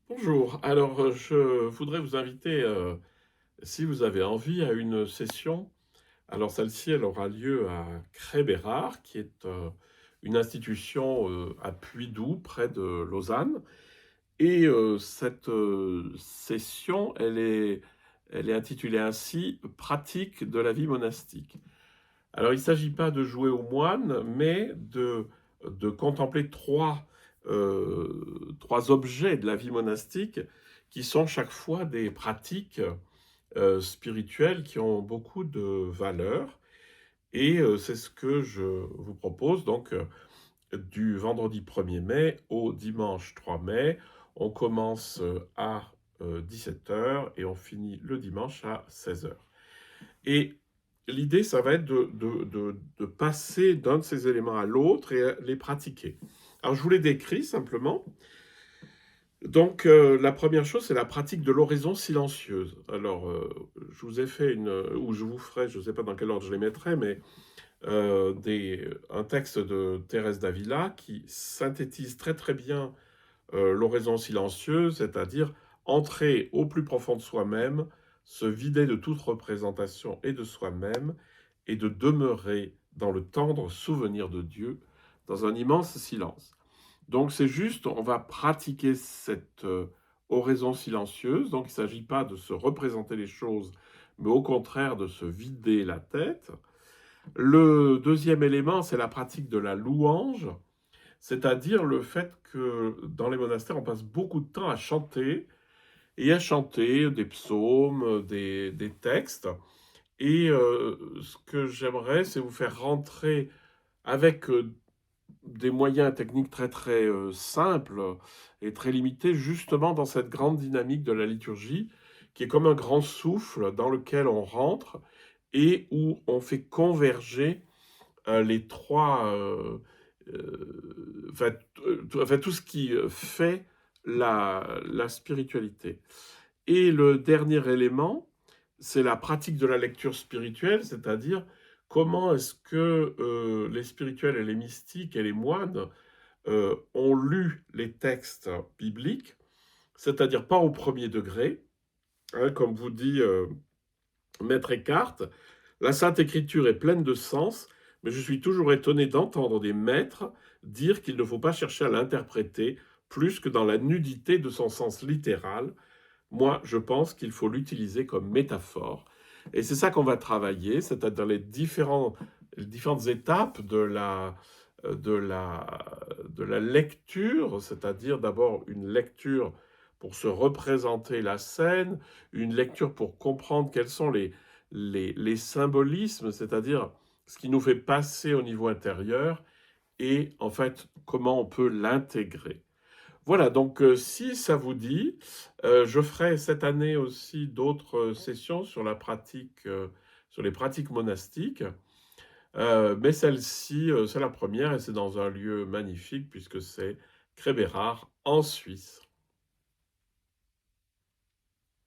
Bonjour, je voudrais vous inviter, si vous avez envie, à une session. Alors celle-ci, elle aura lieu à Crébérard, qui est une institution à Puydoux, près de Lausanne. Et cette session, elle est intitulée ainsi Pratique de la vie monastique. Alors, il ne s'agit pas de jouer au moine, mais de contempler trois objets de la vie monastique qui sont chaque fois des pratiques spirituelles qui ont beaucoup de valeur. Et c'est ce que je vous propose. Donc, du vendredi 1er mai au dimanche 3 mai, on commence à 17 heures et on finit le dimanche à 16 heures. Et l'idée, ça va être de passer d'un de ces éléments à l'autre et les pratiquer. Alors, je vous les décris simplement. Donc, la première chose, c'est la pratique de l'oraison silencieuse. Alors, je vous ai fait ou je vous ferai, je ne sais pas dans quel ordre je les mettrai, mais un texte de Thérèse d'Avila qui synthétise très très bien l'oraison silencieuse, c'est-à-dire entrer au plus profond de soi-même, se vider de toute représentation et de soi-même, et de demeurer dans le tendre souvenir de Dieu, dans un immense silence. Donc c'est juste, on va pratiquer cette oraison silencieuse, donc il ne s'agit pas de se représenter les choses, mais au contraire de se vider la tête. Le deuxième élément, c'est la pratique de la louange, c'est-à-dire le fait que dans les monastères, on passe beaucoup de temps à chanter des psaumes, des textes. Et ce que j'aimerais, c'est vous faire rentrer avec des moyens techniques très très simples et très limités, justement dans cette grande dynamique de la liturgie, qui est comme un grand souffle dans lequel on rentre et où on fait converger les trois, enfin, tout ce qui fait la spiritualité. Et le dernier élément, c'est la pratique de la lecture spirituelle, c'est-à-dire comment est-ce que les spirituels et les mystiques et les moines ont lu les textes bibliques, c'est-à-dire pas au premier degré, hein, comme vous dit Maître Eckhart. La Sainte Écriture est pleine de sens, mais je suis toujours étonné d'entendre des maîtres dire qu'il ne faut pas chercher à l'interpréter plus que dans la nudité de son sens littéral. Moi, je pense qu'il faut l'utiliser comme métaphore. Et c'est ça qu'on va travailler, c'est-à-dire dans les différentes étapes de la lecture, c'est-à-dire d'abord une lecture pour se représenter la scène, une lecture pour comprendre quels sont les symbolismes, c'est-à-dire ce qui nous fait passer au niveau intérieur, et en fait comment on peut l'intégrer. Voilà, donc si ça vous dit, je ferai cette année aussi d'autres sessions sur sur les pratiques monastiques, mais celle-ci, c'est la première et c'est dans un lieu magnifique puisque c'est Crébérard en Suisse.